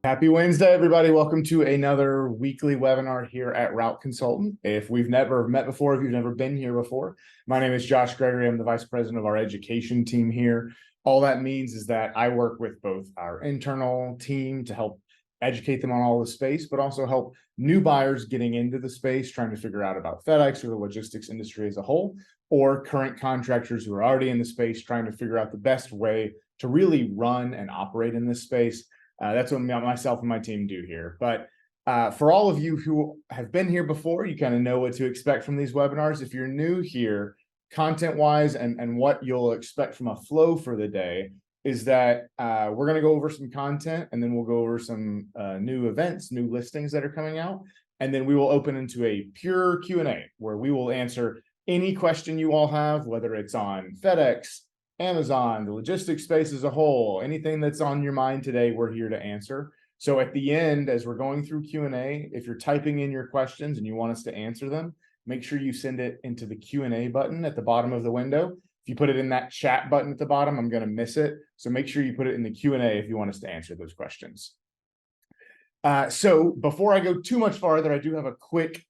Happy Wednesday, everybody. Welcome to another weekly webinar here at Route Consultant. If we've never met before, if you've never been here before, my name is Josh Gregory. I'm the Vice President of our education team here. All that means is that I work with both our internal team to help educate them on all the space, but also help new buyers getting into the space, trying to figure out about FedEx or the logistics industry as a whole, or current contractors who are already in the space, trying to figure out the best way to really run and operate in this space. That's what myself and my team do here. But for all of you who have been here before, you kind of know what to expect from these webinars. If you're new here, content-wise and what you'll expect from a flow for the day is that we're going to go over some content, and then we'll go over some new events, new listings that are coming out. And then we will open into a pure Q&A where we will answer any question you all have, whether it's on FedEx, Amazon, the logistics space as a whole, anything that's on your mind today, we're here to answer. So at the end, as we're going through Q&A, if you're typing in your questions and you want us to answer them, make sure you send it into the Q&A button at the bottom of the window. If you put it in that chat button at the bottom, I'm going to miss it. So make sure you put it in the Q&A if you want us to answer those questions. So before I go too much farther, I do have a quick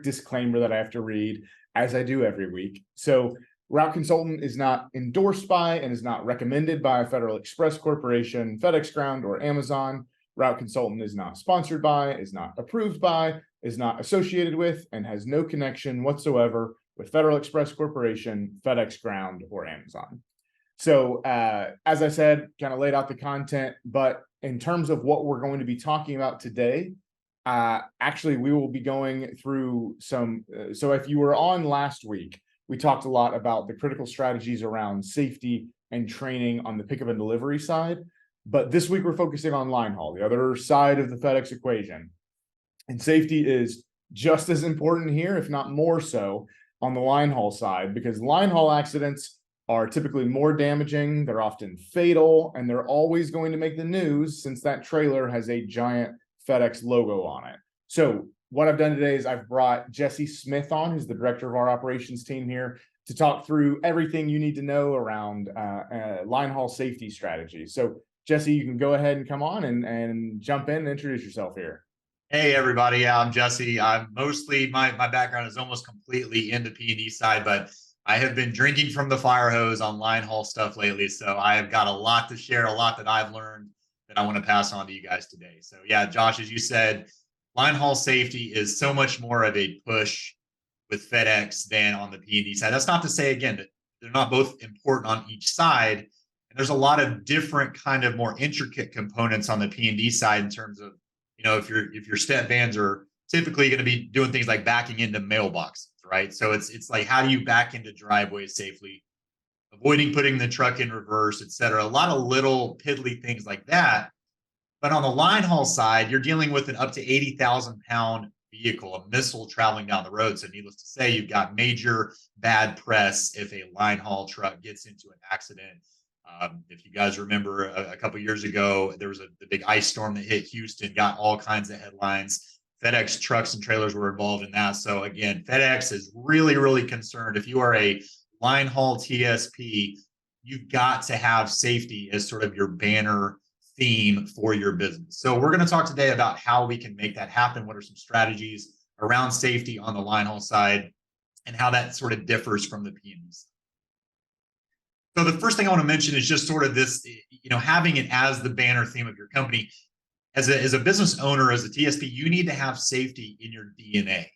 disclaimer that I have to read, as I do every week. So Route Consultant is not endorsed by and is not recommended by Federal Express Corporation, FedEx Ground, or Amazon. Route Consultant is not sponsored by, is not approved by, is not associated with, and has no connection whatsoever with Federal Express Corporation, FedEx Ground, or Amazon. So as I said, kind of laid out the content, but in terms of what we're going to be talking about today, actually we will be going through some, so if you were on last week, we talked a lot about the critical strategies around safety and training on the pickup and delivery side. But this week, we're focusing on Linehaul, the other side of the FedEx equation. And safety is just as important here, if not more so, on the Linehaul side, because Linehaul accidents are typically more damaging, they're often fatal, and they're always going to make the news since that trailer has a giant FedEx logo on it. So what I've done today is I've brought Jesse Smith on, who's the director of our operations team here, to talk through everything you need to know around Linehaul safety strategy. So Jesse, you can go ahead and come on and jump in and introduce yourself here. Hey everybody, yeah, I'm Jesse. I'm mostly, my background is almost completely in the P&D side, but I have been drinking from the fire hose on Linehaul stuff lately. So I have got a lot to share, a lot that I've learned that I want to pass on to you guys today. So yeah, Josh, as you said, Linehaul safety is so much more of a push with FedEx than on the P&D side. That's not to say, again, that they're not both important on each side. And there's a lot of different kind of more intricate components on the P&D side in terms of, you know, if your step vans are typically going to be doing things like backing into mailboxes, right? So it's like, how do you back into driveways safely, avoiding putting the truck in reverse, et cetera. A lot of little piddly things like that. But on the Linehaul side, you're dealing with an up to 80,000-pound vehicle, a missile traveling down the road. So needless to say, you've got major bad press if a Linehaul truck gets into an accident. If you guys remember a couple of years ago, there was the big ice storm that hit Houston, got all kinds of headlines. FedEx trucks and trailers were involved in that. So again, FedEx is really, really concerned. If you are a Linehaul TSP, you've got to have safety as sort of your banner theme for your business. So we're going to talk today about how we can make that happen. What are some strategies around safety on the Linehaul side and how that sort of differs from the P&D side. So the first thing I want to mention is just sort of this, you know, having it as the banner theme of your company. As a business owner, as a TSP, you need to have safety in your DNA.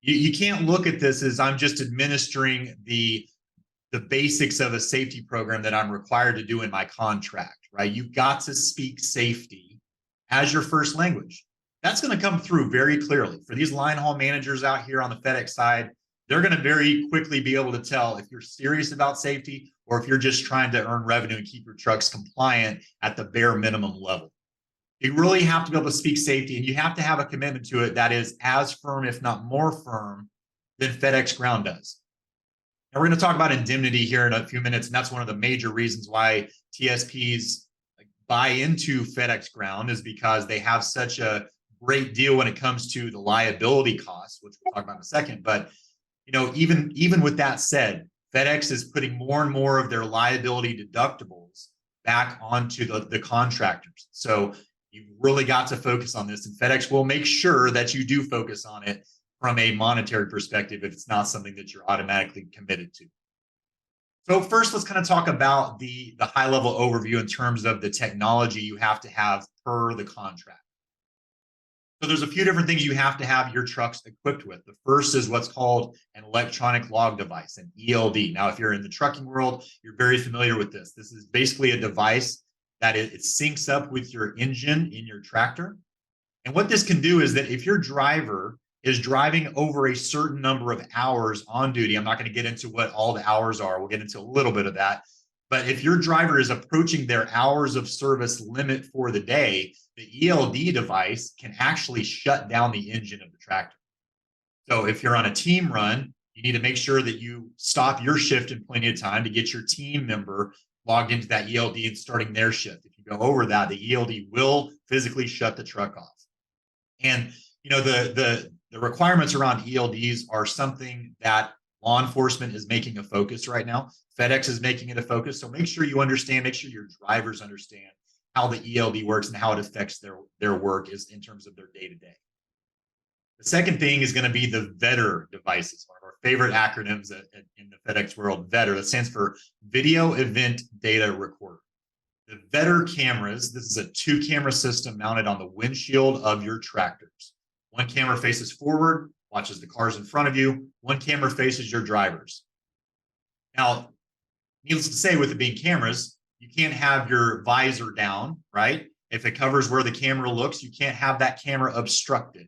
You can't look at this as I'm just administering the basics of a safety program that I'm required to do in my contract, right? You've got to speak safety as your first language. That's going to come through very clearly. For these Linehaul managers out here on the FedEx side, they're going to very quickly be able to tell if you're serious about safety or if you're just trying to earn revenue and keep your trucks compliant at the bare minimum level. You really have to be able to speak safety, and you have to have a commitment to it that is as firm, if not more firm, than FedEx Ground does. And we're going to talk about indemnity here in a few minutes, and that's one of the major reasons why TSPs buy into FedEx Ground, is because they have such a great deal when it comes to the liability costs, which we'll talk about in a second. But you know, even with that said, FedEx is putting more and more of their liability deductibles back onto the contractors. So you've really got to focus on this, and FedEx will make sure that you do focus on it from a monetary perspective if it's not something that you're automatically committed to. So first, let's kind of talk about the high level overview in terms of the technology you have to have per the contract. So there's a few different things you have to have your trucks equipped with. The first is what's called an electronic log device, an ELD. Now, if you're in the trucking world, you're very familiar with this. This is basically a device that it syncs up with your engine in your tractor. And what this can do is that if your driver is driving over a certain number of hours on duty, I'm not going to get into what all the hours are. We'll get into a little bit of that. But if your driver is approaching their hours of service limit for the day, the ELD device can actually shut down the engine of the tractor. So if you're on a team run, you need to make sure that you stop your shift in plenty of time to get your team member logged into that ELD and starting their shift. If you go over that, the ELD will physically shut the truck off. And you know, the requirements around ELDs are something that law enforcement is making a focus right now. FedEx is making it a focus. So make sure you understand, make sure your drivers understand how the ELD works and how it affects their work is in terms of their day-to-day. The second thing is going to be the VEDR devices, one of our favorite acronyms in the FedEx world, VEDR. That stands for Video Event Data Recorder. The VEDR cameras, this is a 2-camera system mounted on the windshield of your tractors. One camera faces forward, watches the cars in front of you. One camera faces your drivers. Now, needless to say, with it being cameras, you can't have your visor down, right? If it covers where the camera looks, you can't have that camera obstructed.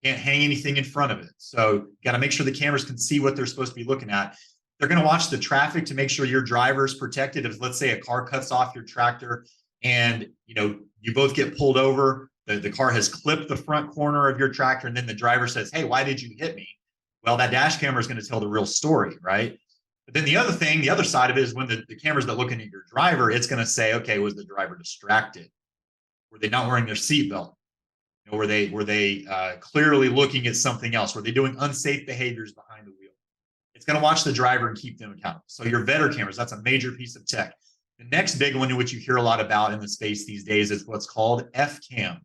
You can't hang anything in front of it. So you got to make sure the cameras can see what they're supposed to be looking at. They're going to watch the traffic to make sure your driver is protected. If, let's say, a car cuts off your tractor and you both get pulled over, the car has clipped the front corner of your tractor, and then the driver says, "Hey, why did you hit me?" Well, that dash camera is going to tell the real story, right? But then the other thing, the other side of it is when the cameras that looking at your driver, it's going to say, okay, was the driver distracted? Were they not wearing their seatbelt? Were they clearly looking at something else? Were they doing unsafe behaviors behind the wheel? It's going to watch the driver and keep them accountable. So your VEDR cameras, that's a major piece of tech. The next big one, in which you hear a lot about in the space these days, is what's called FCAM.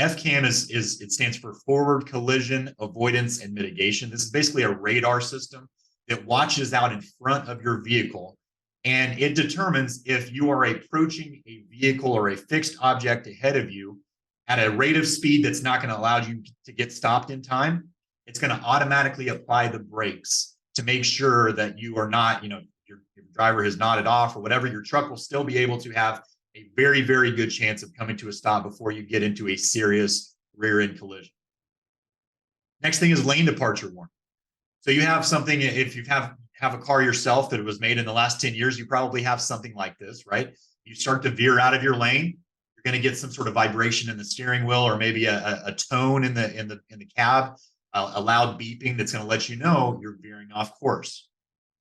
FCAM it stands for Forward Collision Avoidance and Mitigation. This is basically a radar system that watches out in front of your vehicle, and it determines if you are approaching a vehicle or a fixed object ahead of you at a rate of speed that's not going to allow you to get stopped in time. It's going to automatically apply the brakes to make sure that you are not, your driver has nodded off or whatever. Your truck will still be able to have a very, very good chance of coming to a stop before you get into a serious rear end collision. Next thing is lane departure warning. So you have something, if you have a car yourself that was made in the last 10 years, you probably have something like this, right? You start to veer out of your lane, you're going to get some sort of vibration in the steering wheel, or maybe a tone in the cab, a loud beeping that's going to let you know you're veering off course.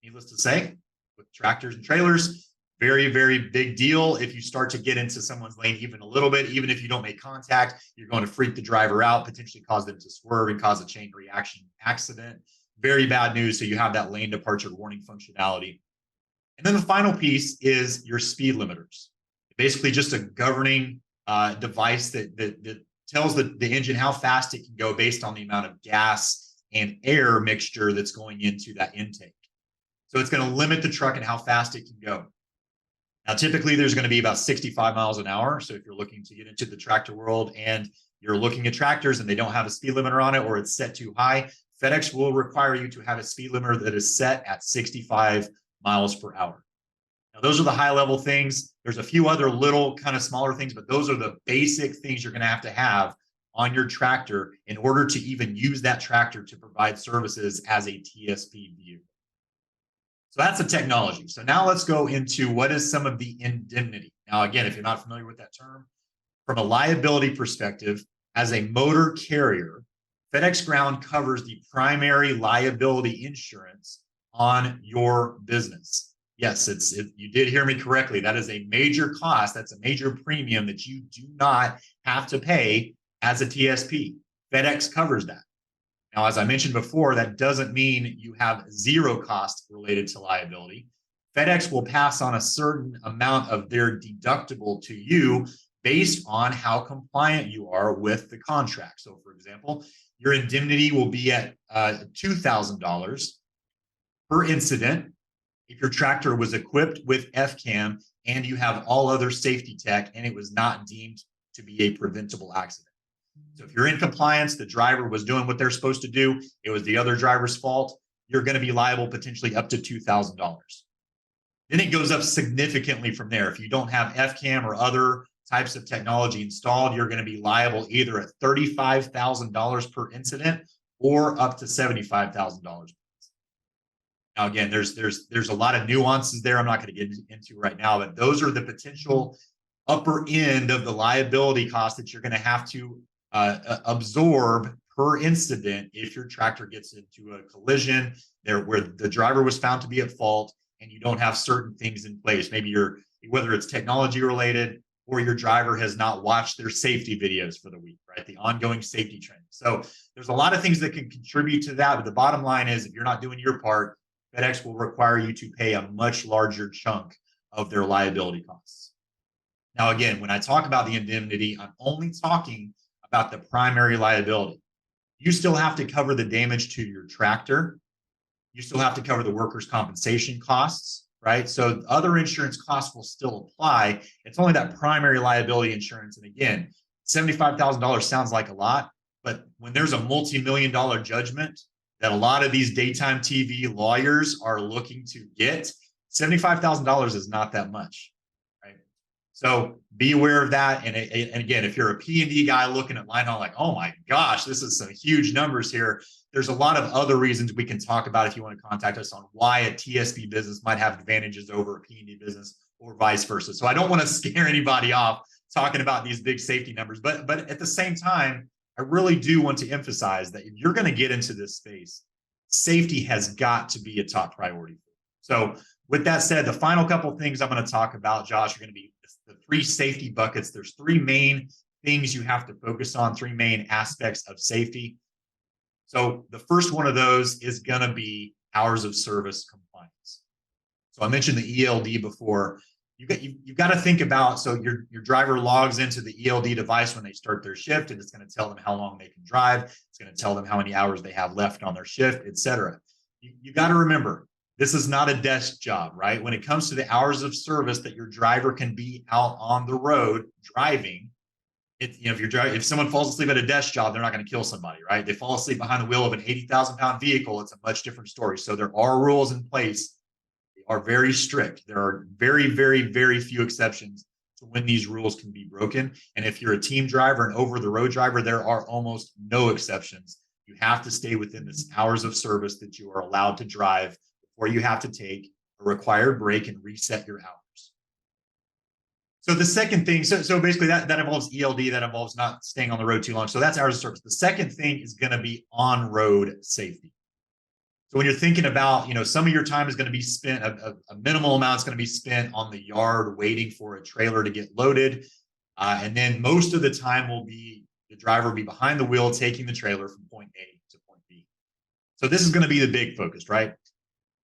Needless to say, with tractors and trailers, very, very big deal. If you start to get into someone's lane even a little bit, even if you don't make contact, you're going to freak the driver out, potentially cause them to swerve and cause a chain reaction accident. Very bad news. So you have that lane departure warning functionality. And then the final piece is your speed limiters. Basically just a governing device that tells the engine how fast it can go based on the amount of gas and air mixture that's going into that intake. So it's going to limit the truck and how fast it can go. Now, typically there's going to be about 65 miles an hour. So if you're looking to get into the tractor world and you're looking at tractors and they don't have a speed limiter on it, or it's set too high, FedEx will require you to have a speed limiter that is set at 65 miles per hour. Now, those are the high level things. There's a few other little kind of smaller things, but those are the basic things you're going to have on your tractor in order to even use that tractor to provide services as a TSP vehicle. So that's the technology. So now let's go into what is some of the indemnity. Now, again, if you're not familiar with that term, from a liability perspective, as a motor carrier, FedEx Ground covers the primary liability insurance on your business. Yes, you did hear me correctly. That is a major cost. That's a major premium that you do not have to pay as a TSP. FedEx covers that. Now, as I mentioned before, that doesn't mean you have zero cost related to liability. FedEx will pass on a certain amount of their deductible to you based on how compliant you are with the contract. So, for example, your indemnity will be at $2,000 per incident if your tractor was equipped with FCAM and you have all other safety tech and it was not deemed to be a preventable accident. So if you're in compliance, the driver was doing what they're supposed to do, it was the other driver's fault, you're going to be liable potentially up to $2,000. Then it goes up significantly from there. If you don't have FCAM or other types of technology installed, you're going to be liable either at $35,000 per incident or up to $75,000. Now, again, there's a lot of nuances there I'm not going to get into right now, but those are the potential upper end of the liability cost that you're going to have to absorb per incident if your tractor gets into a collision there where the driver was found to be at fault and you don't have certain things in place. Maybe whether it's technology related or your driver has not watched their safety videos for the week, right? The ongoing safety training. So there's a lot of things that can contribute to that. But the bottom line is if you're not doing your part, FedEx will require you to pay a much larger chunk of their liability costs. Now, again, when I talk about the indemnity, I'm only talking about the primary liability. You still have to cover the damage to your tractor. You still have to cover the workers' compensation costs, right? So other insurance costs will still apply. It's only that primary liability insurance. And again, $75,000 sounds like a lot, but when there's a multi-million-dollar judgment that a lot of these daytime TV lawyers are looking to get, $75,000 is not that much, right? So be aware of that. And again, if you're a P&D guy looking at Linehaul like, oh my gosh, this is some huge numbers here. There's a lot of other reasons we can talk about if you want to contact us on why a TSP business might have advantages over a P&D business or vice versa. So I don't want to scare anybody off talking about these big safety numbers, but at the same time, I really do want to emphasize that if you're going to get into this space, safety has got to be a top priority. So with that said, the final couple of things I'm going to talk about, Josh, are going to be the three safety buckets. There's three main things you have to focus on, three main aspects of safety. So the first one of those is going to be hours of service compliance. So I mentioned the ELD before. You've got to think about, so your driver logs into the ELD device when they start their shift, and it's going to tell them how long they can drive. It's going to tell them how many hours they have left on their shift, et cetera. You got to remember, this is not a desk job, right? When it comes to the hours of service that your driver can be out on the road driving, if someone falls asleep at a desk job, they're not going to kill somebody, right? They fall asleep behind the wheel of an 80,000-pound vehicle, it's a much different story. So there are rules in place. Are very strict. There are very, very, very few exceptions to when these rules can be broken. And if you're a team driver and over-the-road driver, there are almost no exceptions. You have to stay within the hours of service that you are allowed to drive before you have to take a required break and reset your hours. So the second thing, so basically that involves ELD, that involves not staying on the road too long. So that's hours of service. The second thing is going to be on-road safety. So when you're thinking about, some of your time is going to be spent, a minimal amount is going to be spent on the yard waiting for a trailer to get loaded. And then most of the time the driver will be behind the wheel taking the trailer from point A to point B. So this is going to be the big focus, right?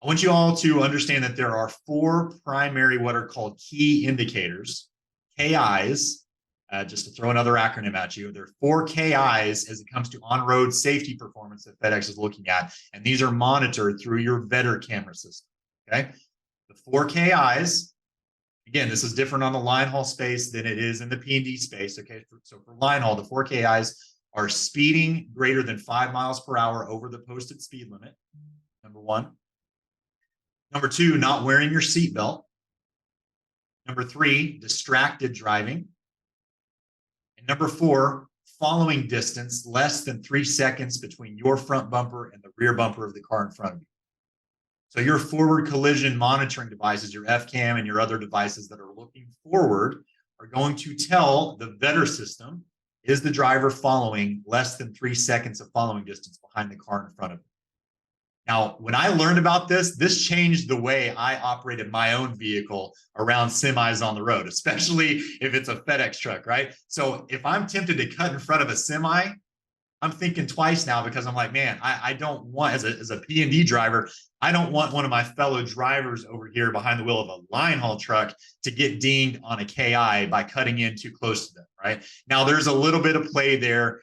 I want you all to understand that there are four primary, what are called key indicators, KIs. Just to throw another acronym at you, there are four KIs as it comes to on-road safety performance that FedEx is looking at, and these are monitored through your Vetter camera system, okay? The four KIs, again, this is different on the Linehaul space than it is in the P&D space, okay? So for Linehaul, the four KIs are speeding greater than 5 miles per hour over the posted speed limit, number one. Number two, not wearing your seatbelt. Number three, distracted driving. And number four, following distance less than 3 seconds between your front bumper and the rear bumper of the car in front of you. So your forward collision monitoring devices, your FCAM and your other devices that are looking forward are going to tell the Vetter system, is the driver following less than 3 seconds of following distance behind the car in front of you. Now, when I learned about this changed the way I operated my own vehicle around semis on the road, especially if it's a FedEx truck, right? So if I'm tempted to cut in front of a semi, I'm thinking twice now, because I'm like, man, I don't want, as a P&D driver, I don't want one of my fellow drivers over here behind the wheel of a line haul truck to get dinged on a KI by cutting in too close to them, right? Now, there's a little bit of play there.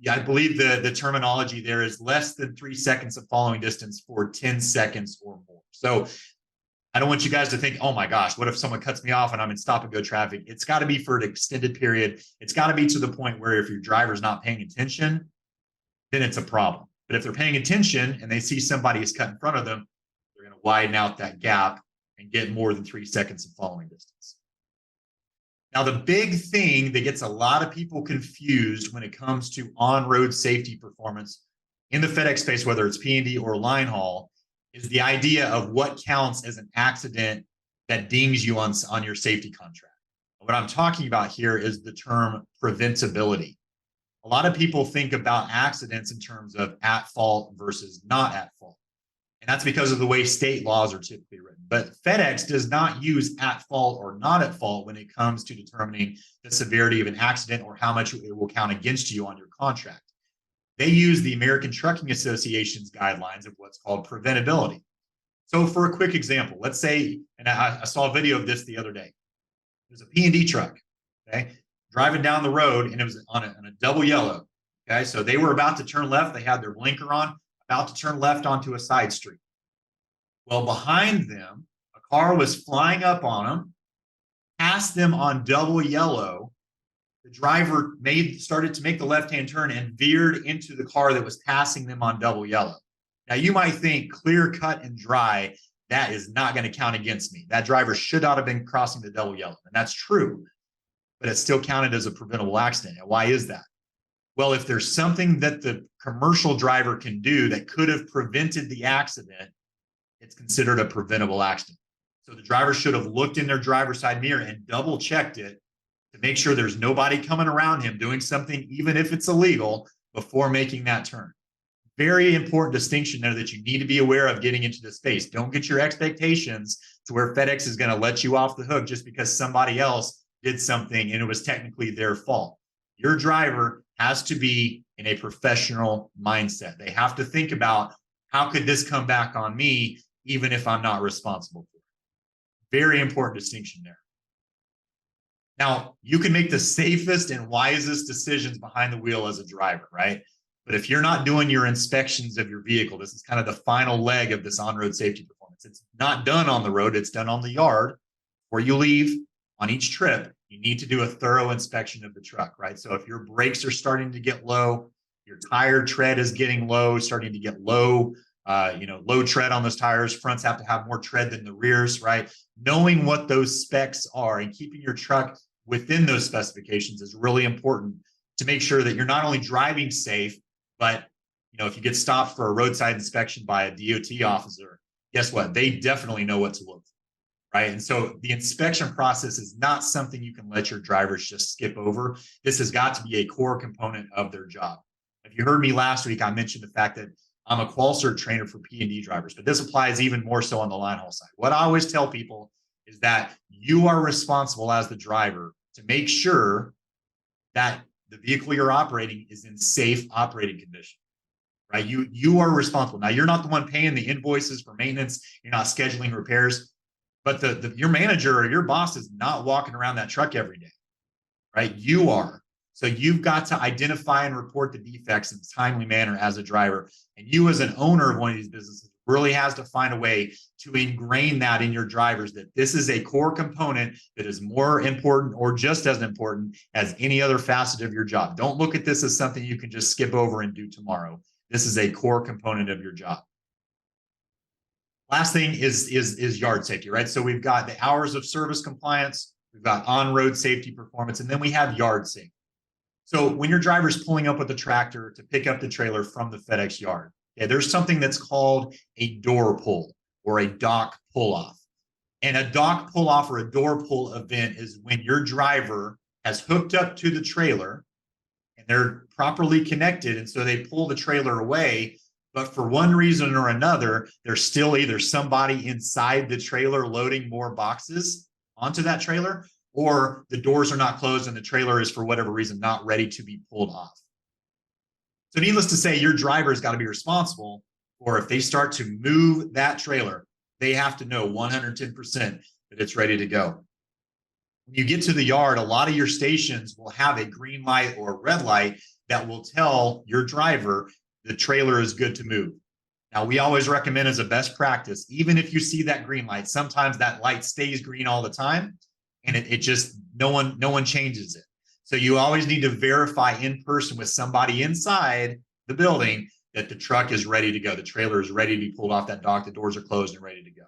I believe the terminology there is less than 3 seconds of following distance for 10 seconds or more. So I don't want you guys to think, oh my gosh, what if someone cuts me off and I'm in stop and go traffic? It's got to be for an extended period. It's got to be to the point where if your driver's not paying attention, then it's a problem. But if they're paying attention and they see somebody is cut in front of them, they're going to widen out that gap and get more than 3 seconds of following distance. Now, the big thing that gets a lot of people confused when it comes to on-road safety performance in the FedEx space, whether it's P&D or line haul, is the idea of what counts as an accident that dings you on your safety contract. What I'm talking about here is the term preventability. A lot of people think about accidents in terms of at fault versus not at fault. And that's because of the way state laws are typically written. But FedEx does not use at fault or not at fault when it comes to determining the severity of an accident or how much it will count against you on your contract. They use the American Trucking Association's guidelines of what's called preventability. So for a quick example, let's say, and I saw a video of this the other day. There's a P&D truck, okay, driving down the road, and it was on a double yellow. Okay, so they were about to turn left. They had their blinker on, about to turn left onto a side street. Well, behind them, a car was flying up on them, passed them on double yellow. The driver started to make the left-hand turn and veered into the car that was passing them on double yellow. Now, you might think clear cut and dry, that is not going to count against me. That driver should not have been crossing the double yellow. And that's true, but it's still counted as a preventable accident. And why is that? Well, if there's something that the commercial driver can do that could have prevented the accident, it's considered a preventable accident. So the driver should have looked in their driver's side mirror and double checked it to make sure there's nobody coming around him doing something, even if it's illegal, before making that turn. Very important distinction there that you need to be aware of getting into this space. Don't get your expectations to where FedEx is going to let you off the hook just because somebody else did something and it was technically their fault. Your driver has to be in a professional mindset. They have to think about, how could this come back on me, even if I'm not responsible for it? Very important distinction there. Now, you can make the safest and wisest decisions behind the wheel as a driver, right? But if you're not doing your inspections of your vehicle, this is kind of the final leg of this on-road safety performance. It's not done on the road, it's done on the yard. Where you leave on each trip, you need to do a thorough inspection of the truck, right? So if your brakes are starting to get low, your tire tread is getting low, starting to get low, low tread on those tires, fronts have to have more tread than the rears, right? Knowing what those specs are and keeping your truck within those specifications is really important to make sure that you're not only driving safe, but if you get stopped for a roadside inspection by a DOT officer, guess what? They definitely know what to look for, right? And so the inspection process is not something you can let your drivers just skip over. This has got to be a core component of their job. If you heard me last week, I mentioned the fact that I'm a qual-cert trainer for P&D drivers, but this applies even more so on the line haul side. What I always tell people is that you are responsible as the driver to make sure that the vehicle you're operating is in safe operating condition, right? You are responsible. Now, you're not the one paying the invoices for maintenance. You're not scheduling repairs, but your manager or your boss is not walking around that truck every day, right? You are. So you've got to identify and report the defects in a timely manner as a driver. And you as an owner of one of these businesses really has to find a way to ingrain that in your drivers, that this is a core component that is more important or just as important as any other facet of your job. Don't look at this as something you can just skip over and do tomorrow. This is a core component of your job. Last thing is yard safety, right? So we've got the hours of service compliance, we've got on-road safety performance, and then we have yard safety. So when your driver's pulling up with the tractor to pick up the trailer from the FedEx yard, there's something that's called a door pull or a dock pull-off. And a dock pull-off or a door pull event is when your driver has hooked up to the trailer and they're properly connected, and so they pull the trailer away, but for one reason or another, there's still either somebody inside the trailer loading more boxes onto that trailer, or the doors are not closed and the trailer is, for whatever reason, not ready to be pulled off. So needless to say, your driver's got to be responsible, or if they start to move that trailer, they have to know 110% that it's ready to go. When you get to the yard, a lot of your stations will have a green light or red light that will tell your driver the trailer is good to move. Now, we always recommend as a best practice, even if you see that green light, sometimes that light stays green all the time, and it just no one changes it. So you always need to verify in person with somebody inside the building that the truck is ready to go. The trailer is ready to be pulled off that dock. The doors are closed and ready to go.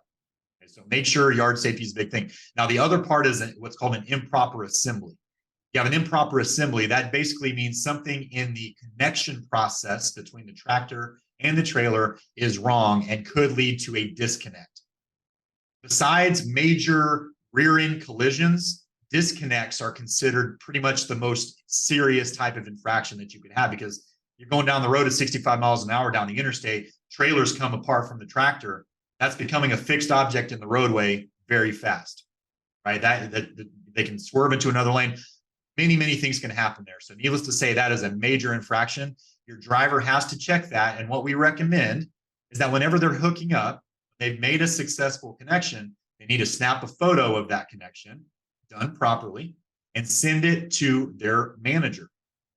Okay, so make sure yard safety is a big thing. Now, the other part is what's called an improper assembly. You have an improper assembly. That basically means something in the connection process between the tractor and the trailer is wrong and could lead to a disconnect. Besides major rear end collisions, disconnects are considered pretty much the most serious type of infraction that you could have, because you're going down the road at 65 miles an hour down the interstate, trailers come apart from the tractor. That's becoming a fixed object in the roadway very fast, right? That they can swerve into another lane. Many things can happen there. So needless to say, that is a major infraction. Your driver has to check that. And what we recommend is that whenever they're hooking up, they've made a successful connection, they need to snap a photo of that connection done properly and send it to their manager.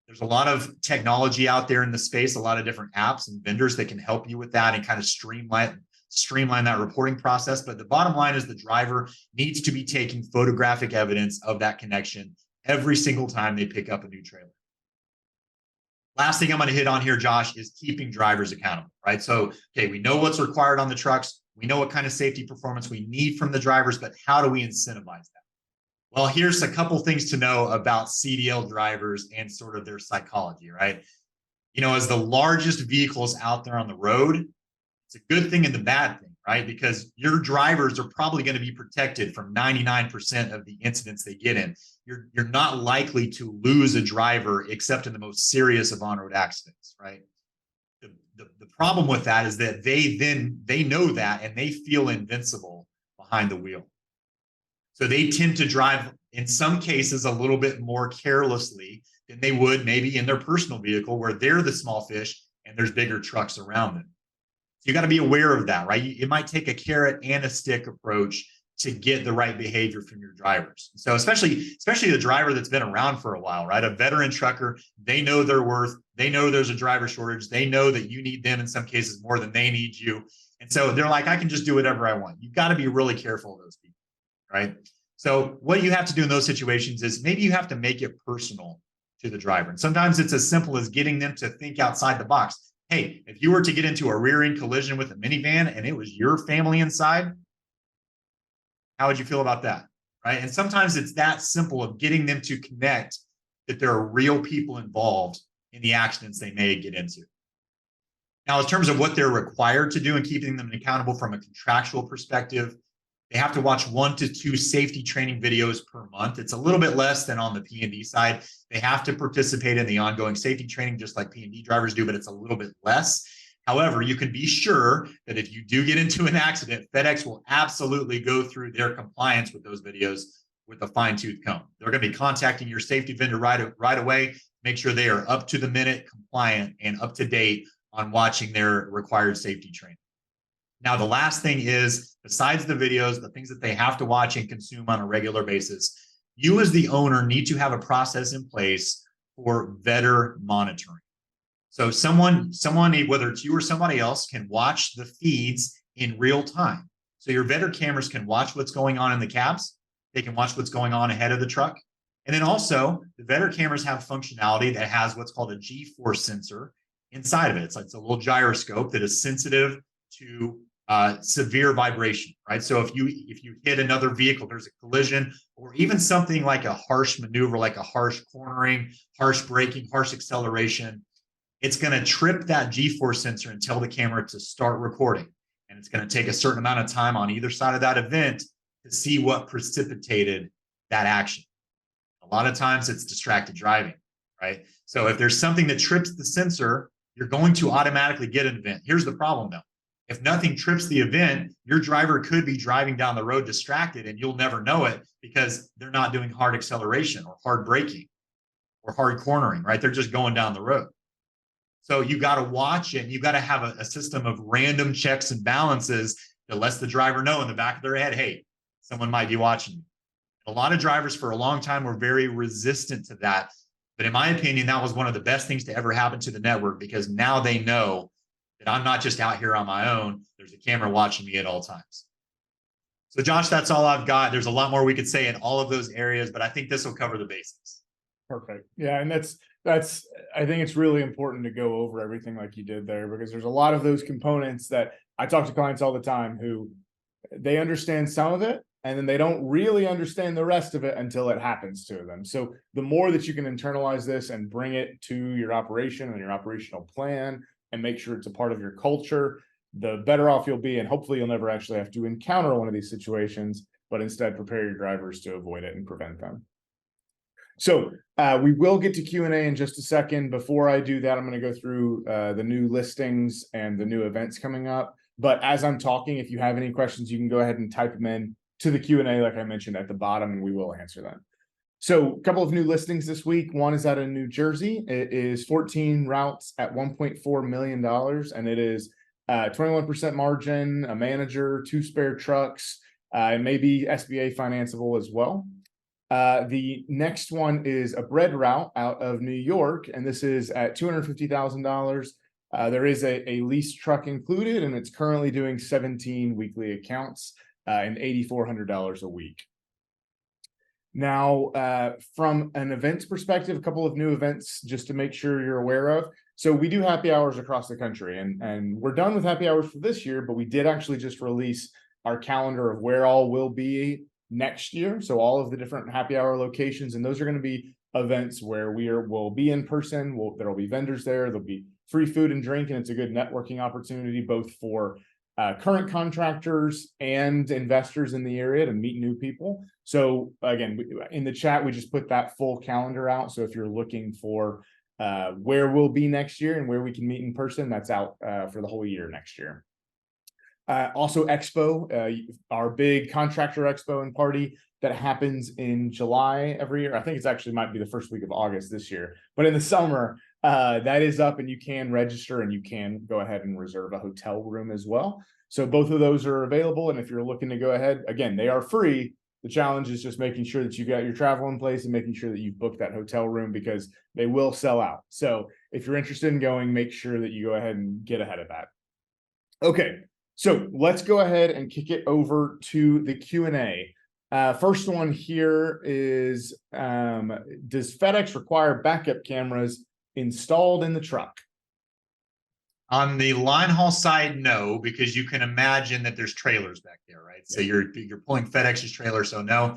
There's a lot of technology out there in the space, a lot of different apps and vendors that can help you with that and kind of streamline that reporting process. But the bottom line is the driver needs to be taking photographic evidence of that connection every single time they pick up a new trailer. Last thing I'm going to hit on here, Josh, is keeping drivers accountable, right? So, okay, we know what's required on the trucks. We know what kind of safety performance we need from the drivers, but how do we incentivize that? Well, here's a couple things to know about CDL drivers and sort of their psychology, right? You know, as the largest vehicles out there on the road, it's a good thing and the bad thing, right? Because your drivers are probably going to be protected from 99% of the incidents they get in. You're not likely to lose a driver except in the most serious of on-road accidents, right? The problem with that is that they know that and they feel invincible behind the wheel. So they tend to drive, in some cases, a little bit more carelessly than they would maybe in their personal vehicle, where they're the small fish and there's bigger trucks around them. So you got to be aware of that, right? It might take a carrot and a stick approach to get the right behavior from your drivers. So especially the driver that's been around for a while, right? A veteran trucker, they know their worth. They know there's a driver shortage. They know that you need them in some cases more than they need you. And so they're like, I can just do whatever I want. You've got to be really careful of those people, right? So what you have to do in those situations is maybe you have to make it personal to the driver. And sometimes it's as simple as getting them to think outside the box. Hey, if you were to get into a rear end collision with a minivan and it was your family inside, how would you feel about that? Right. And sometimes it's that simple of getting them to connect that there are real people involved in the accidents they may get into. Now, in terms of what they're required to do and keeping them accountable from a contractual perspective, they have to watch 1 to 2 safety training videos per month. It's a little bit less than on the P&D side. They have to participate in the ongoing safety training just like P&D drivers do, but it's a little bit less. However, you can be sure that if you do get into an accident, FedEx will absolutely go through their compliance with those videos with a fine-tooth comb. They're going to be contacting your safety vendor right away, make sure they are up to the minute, compliant, and up to date on watching their required safety training. Now, the last thing is, besides the videos, the things that they have to watch and consume on a regular basis, you as the owner need to have a process in place for vetter monitoring. So someone, whether it's you or somebody else, can watch the feeds in real time. So your vetter cameras can watch what's going on in the cabs. They can watch what's going on ahead of the truck. And then also, the vetter cameras have functionality that has what's called a G-force sensor inside of it. It's like a little gyroscope that is sensitive to severe vibration, right? So if you hit another vehicle, there's a collision, or even something like a harsh maneuver, like a harsh cornering, harsh braking, harsh acceleration, it's going to trip that G-force sensor and tell the camera to start recording. And it's going to take a certain amount of time on either side of that event to see what precipitated that action. A lot of times it's distracted driving, right? So if there's something that trips the sensor, you're going to automatically get an event. Here's the problem though. If nothing trips the event, your driver could be driving down the road distracted and you'll never know it because they're not doing hard acceleration or hard braking or hard cornering, right? They're just going down the road. So you got to watch it. And you got to have a system of random checks and balances that lets the driver know in the back of their head, hey, someone might be watching you. A lot of drivers for a long time were very resistant to that. But in my opinion, that was one of the best things to ever happen to the network, because now they know that I'm not just out here on my own. There's a camera watching me at all times. So Josh, that's all I've got. There's a lot more we could say in all of those areas, but I think this will cover the basics. Perfect. Yeah, and that's I think it's really important to go over everything like you did there, because there's a lot of those components that I talk to clients all the time who they understand some of it and then they don't really understand the rest of it until it happens to them. So the more that you can internalize this and bring it to your operation and your operational plan and make sure it's a part of your culture, the better off you'll be. And hopefully you'll never actually have to encounter one of these situations, but instead prepare your drivers to avoid it and prevent them. So we will get to Q&A in just a second. Before I do that, I'm going to go through the new listings and the new events coming up. But as I'm talking, if you have any questions, you can go ahead and type them in to the Q&A, like I mentioned at the bottom, and we will answer them. So a couple of new listings this week. One is out of New Jersey. It is 14 routes at $1.4 million, and it is 21% margin, a manager, 2 spare trucks, and maybe SBA financeable as well. The next one is a bread route out of New York, and this is at $250,000. There is a lease truck included, and it's currently doing 17 weekly accounts and $8,400 a week. Now, from an events perspective, a couple of new events just to make sure you're aware of. So we do happy hours across the country, and we're done with happy hours for this year, but we did actually just release our calendar of where all will be next year. So all of the different happy hour locations, and those are going to be events where we'll be in person. There'll be vendors there. There'll be free food and drink, and it's a good networking opportunity both for current contractors and investors in the area to meet new people. So again, in the chat, we just put that full calendar out. So if you're looking for where we'll be next year and where we can meet in person, that's out for the whole year next year. Also Expo, our big contractor expo and party that happens in July every year. I think it's actually might be the first week of August this year, but in the summer, that is up, and you can register and you can go ahead and reserve a hotel room as well. So both of those are available. And if you're looking to go ahead, again, they are free. The challenge is just making sure that you've got your travel in place and making sure that you've booked that hotel room, because they will sell out. So if you're interested in going, make sure that you go ahead and get ahead of that. Okay. So let's go ahead and kick it over to the Q&A. First one here is, does FedEx require backup cameras installed in the truck? On the line haul side, no, because you can imagine that there's trailers back there, right? So you're pulling FedEx's trailer. So no,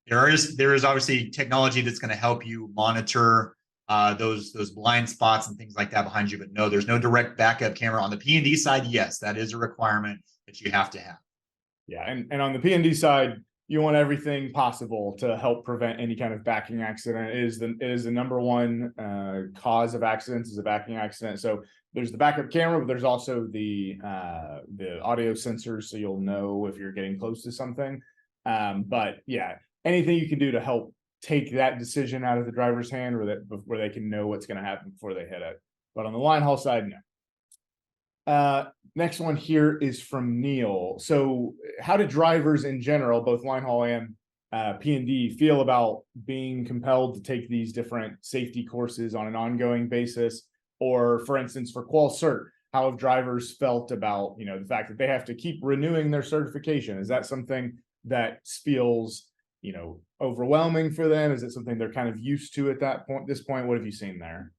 there is obviously technology that's going to help you monitor those blind spots and things like that behind you. But no, there's no direct backup camera. On the P&D side, yes, that is a requirement that you have to have. Yeah, and on the P&D side, you want everything possible to help prevent any kind of backing accident. It is the number one cause of accidents, is a backing accident. So there's the backup camera, but there's also the audio sensors, so you'll know if you're getting close to something. But yeah, anything you can do to help take that decision out of the driver's hand, where they can know what's going to happen before they hit it. But on the line haul side, no. Next one here is from Neil. So how do drivers in general, both line haul and P&D, feel about being compelled to take these different safety courses on an ongoing basis? Or for instance, for Qual Cert, how have drivers felt about, the fact that they have to keep renewing their certification? Is that something that feels, overwhelming for them? Is it something they're kind of used to at this point? What have you seen there?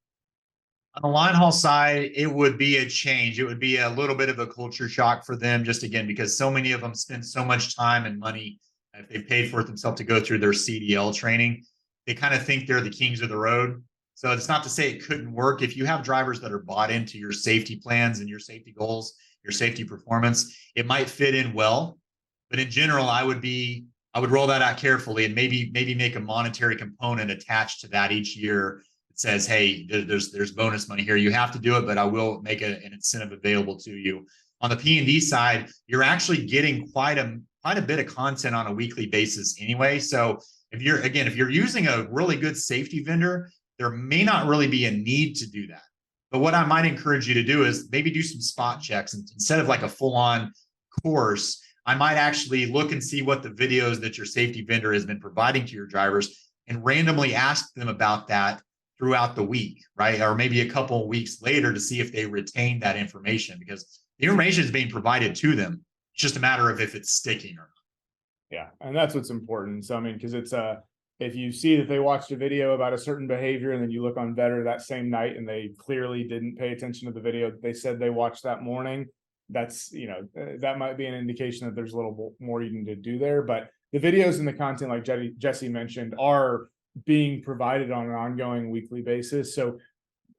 On the line haul side, it would be a change. It would be a little bit of a culture shock for them, just again, because so many of them spend so much time and money. If they've paid for it themselves to go through their CDL training, they kind of think they're the kings of the road. So it's not to say it couldn't work. If you have drivers that are bought into your safety plans and your safety goals, your safety performance, it might fit in well. But in general, I would roll that out carefully and maybe make a monetary component attached to that each year. It says, hey, there's bonus money here. You have to do it, but I will make an incentive available to you. On the P&D side, you're actually getting quite a bit of content on a weekly basis anyway. So if you're using a really good safety vendor, there may not really be a need to do that. But what I might encourage you to do is maybe do some spot checks, and instead of like a full-on course, I might actually look and see what the videos that your safety vendor has been providing to your drivers and randomly ask them about that throughout the week, right? Or maybe a couple of weeks later to see if they retain that information, because the information is being provided to them. It's just a matter of if it's sticking or not. Yeah, and that's what's important. So I mean, because it's if you see that they watched a video about a certain behavior and then you look on Vetter that same night and they clearly didn't pay attention to the video that they said they watched that morning, that's that might be an indication that there's a little more you need to do there. But the videos and the content, like Jesse mentioned, are being provided on an ongoing weekly basis. So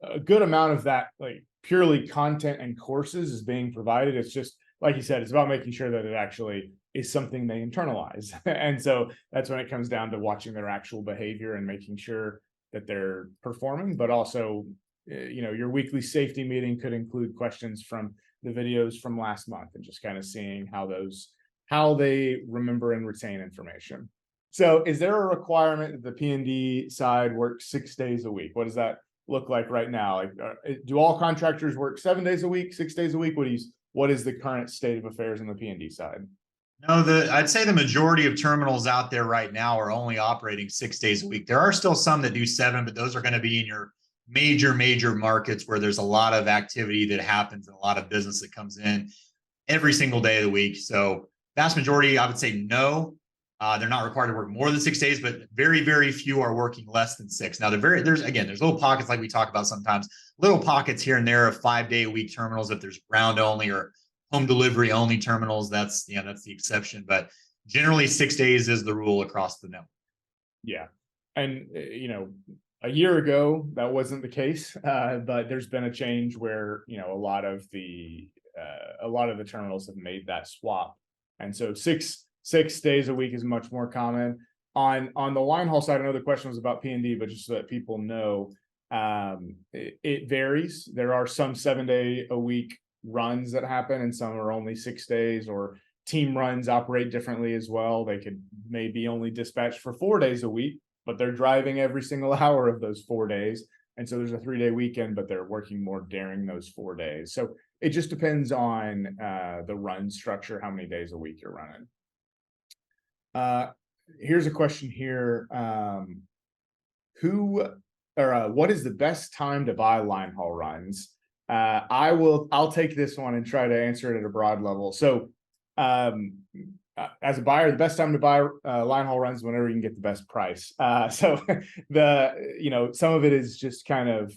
a good amount of that, like purely content and courses, is being provided. It's just like you said, it's about making sure that it actually is something they internalize. And so that's when it comes down to watching their actual behavior and making sure that they're performing. But also, your weekly safety meeting could include questions from the videos from last month and just kind of seeing how they remember and retain information. So is there a requirement that the P&D side works 6 days a week? What does that look like right now? Like, do all contractors work 7 days a week, 6 days a week? What is the current state of affairs on the P&D side? No, I'd say the majority of terminals out there right now are only operating 6 days a week. There are still some that do 7, but those are going to be in your major markets where there's a lot of activity that happens and a lot of business that comes in every single day of the week. So vast majority, I would say no. They're not required to work more than 6 days, but very few are working less than 6. Now, there's little pockets like we talk about sometimes, little pockets here and there of 5-day-a-week terminals if there's ground only or home delivery only terminals. That's the exception, but generally 6 days is the rule across the network. Yeah, and a year ago that wasn't the case, but there's been a change where a lot of the terminals have made that swap, and so six days a week is much more common. On the line haul side, I know the question was about P&D, but just so that people know, it varies. There are some 7-day-a-week runs that happen, and some are only 6 days, or team runs operate differently as well. They could maybe only dispatch for 4 days a week, but they're driving every single hour of those 4 days. And so there's a 3-day weekend, but they're working more during those 4 days. So it just depends on the run structure, how many days a week you're running. Here's a question here. What is the best time to buy line haul runs? I'll take this one and try to answer it at a broad level. So, as a buyer, the best time to buy line haul runs whenever you can get the best price. So some of it is just kind of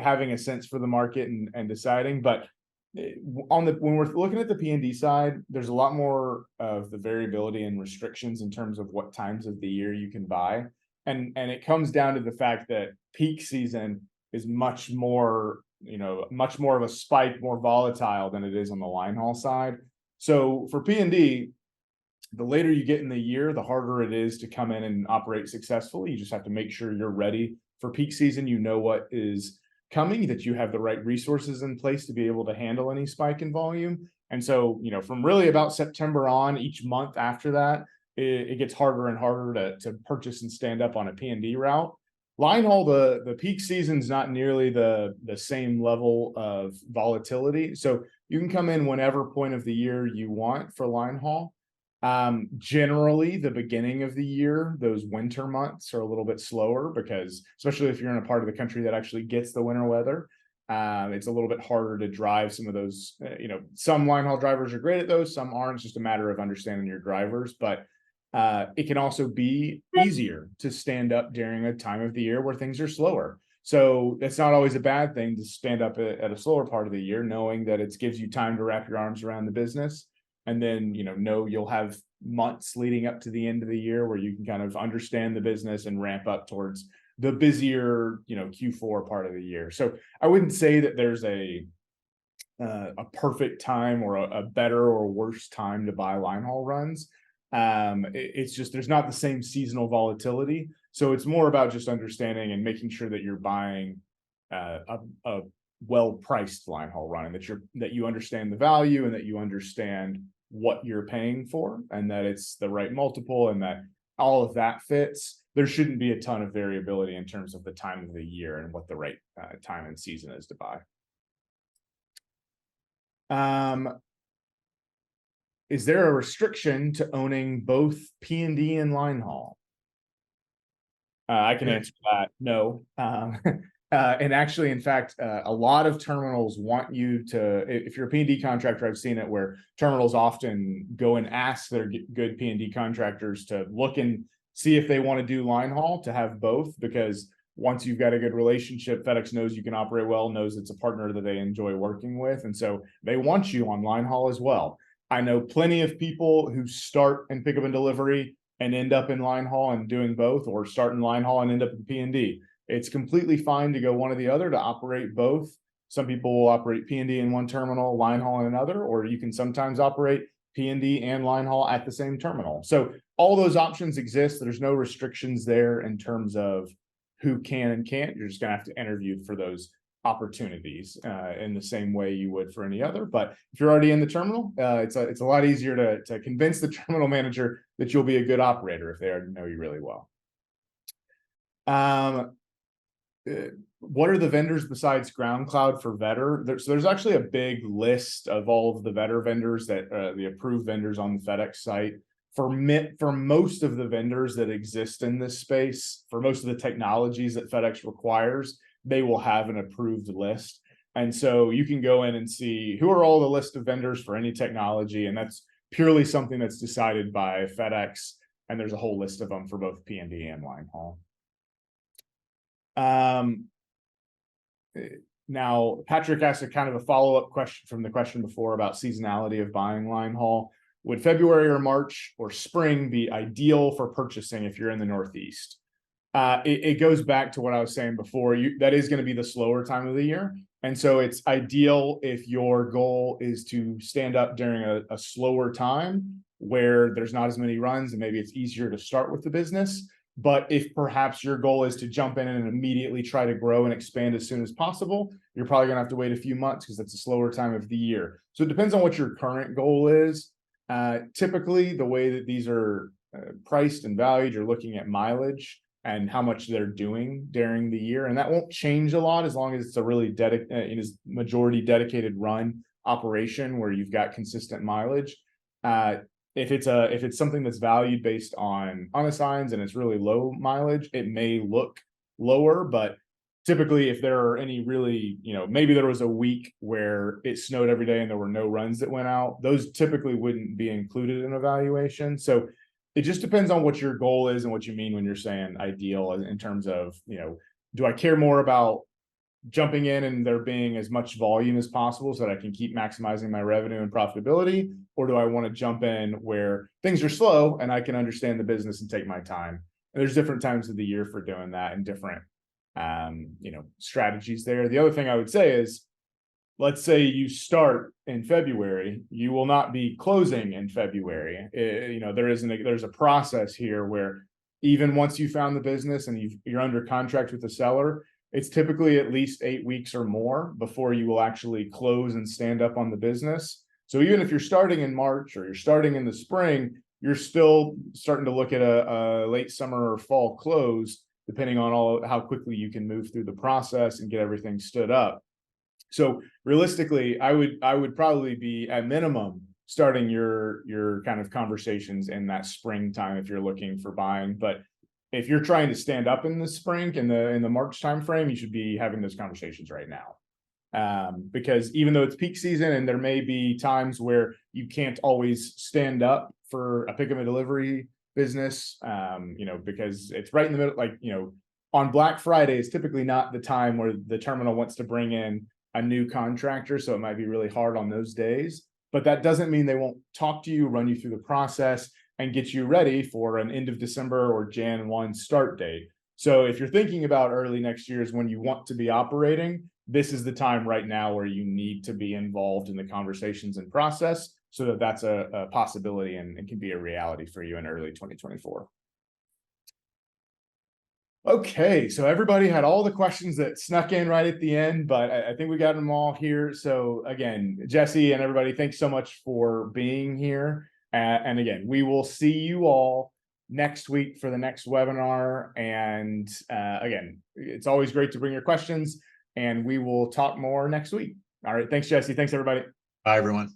having a sense for the market and deciding. But when we're looking at the P&D side, there's a lot more of the variability and restrictions in terms of what times of the year you can buy, and it comes down to the fact that peak season is much more of a spike, more volatile than it is on the line haul side. So for P&D, the later you get in the year, the harder it is to come in and operate successfully. You just have to make sure you're ready for peak season. You know what is coming, that you have the right resources in place to be able to handle any spike in volume. And so, from really about September on, each month after that, it gets harder and harder to purchase and stand up on a P&D route. Line haul, the peak season's not nearly the same level of volatility. So you can come in whenever point of the year you want for line haul. Generally, the beginning of the year, those winter months are a little bit slower, because especially if you're in a part of the country that actually gets the winter weather, it's a little bit harder to drive some of those. Some line haul drivers are great at those, some aren't. It's just a matter of understanding your drivers. But it can also be easier to stand up during a time of the year where things are slower. So it's not always a bad thing to stand up at a slower part of the year, knowing that it gives you time to wrap your arms around the business. And then, you'll have months leading up to the end of the year where you can kind of understand the business and ramp up towards the busier, Q4 part of the year. So I wouldn't say that there's a perfect time or a better or worse time to buy line haul runs. It's just, there's not the same seasonal volatility. So it's more about just understanding and making sure that you're buying a well-priced line haul run, and that you understand the value, and that you understand what you're paying for, and that it's the right multiple, and that all of that fits. there shouldn't be a ton of variability in terms of the time of the year and what the right time and season is to buy. Is there a restriction to owning both P&D and line haul? I can answer that. No. And actually, in fact, a lot of terminals want you to, if you're a P&D contractor, I've seen it where terminals often go and ask their good P&D contractors to look and see if they want to do line haul, to have both, because once you've got a good relationship, FedEx knows you can operate well, knows it's a partner that they enjoy working with. And so they want you on line haul as well. I know plenty of people who start in pickup and delivery and end up in line haul and doing both, or start in line haul and end up in P&D. It's completely fine to go one or the other, to operate both. Some people will operate P&D in one terminal, line haul in another, or you can sometimes operate P&D and line haul at the same terminal. So all those options exist. There's no restrictions there in terms of who can and can't. You're just gonna have to interview for those opportunities in the same way you would for any other. But if you're already in the terminal, it's a lot easier to convince the terminal manager that you'll be a good operator if they already know you really well. What are the vendors besides GroundCloud for Vetter? So there's actually a big list of all of the Vetter vendors, that the approved vendors on the FedEx site. For most of the vendors that exist in this space, for most of the technologies that FedEx requires, they will have an approved list. And so you can go in and see who are all the list of vendors for any technology. And that's purely something that's decided by FedEx. And there's a whole list of them for both P&D and line haul. Now, Patrick asked a kind of a follow-up question from the question before about seasonality of buying line haul. Would February or March or spring be ideal for purchasing if you're in the Northeast? It goes back to what I was saying before. That is going to be the slower time of the year. And so it's ideal if your goal is to stand up during a slower time where there's not as many runs and maybe it's easier to start with the business. But if perhaps your goal is to jump in and immediately try to grow and expand as soon as possible, you're probably going to have to wait a few months because that's a slower time of the year. So it depends on what your current goal is. Typically, the way that these are priced and valued, you're looking at mileage and how much they're doing during the year. And that won't change a lot as long as it's a really majority dedicated run operation where you've got consistent mileage. If it's something that's valued based on unassigned and it's really low mileage, it may look lower, but typically if there are any really, maybe there was a week where it snowed every day and there were no runs that went out, those typically wouldn't be included in evaluation. So it just depends on what your goal is and what you mean when you're saying ideal, in terms of, do I care more about jumping in and there being as much volume as possible so that I can keep maximizing my revenue and profitability? Or do I want to jump in where things are slow and I can understand the business and take my time? And there's different times of the year for doing that and different, strategies there. The other thing I would say is, let's say you start in February, you will not be closing in February. There's a process here where even once you found the business and you're under contract with the seller, it's typically at least 8 weeks or more before you will actually close and stand up on the business. So even if you're starting in March or you're starting in the spring, you're still starting to look at a late summer or fall close, depending on how quickly you can move through the process and get everything stood up. So realistically, I would probably be at minimum starting your kind of conversations in that springtime if you're looking for buying. But if you're trying to stand up in the spring, in the March timeframe, you should be having those conversations right now. Because even though it's peak season and there may be times where you can't always stand up for a pickup and delivery business, because it's right in the middle, on Black Friday is typically not the time where the terminal wants to bring in a new contractor. So it might be really hard on those days, but that doesn't mean they won't talk to you, run you through the process, and get you ready for an end of December or Jan 1 start date. So if you're thinking about early next year is when you want to be operating, this is the time right now where you need to be involved in the conversations and process so that that's a possibility and can be a reality for you in early 2024. Okay, so everybody had all the questions that snuck in right at the end, but I think we got them all here. So again, Jesse and everybody, thanks so much for being here. And again, we will see you all next week for the next webinar. And again, it's always great to bring your questions, and we will talk more next week. All right. Thanks, Jesse. Thanks, everybody. Bye, everyone.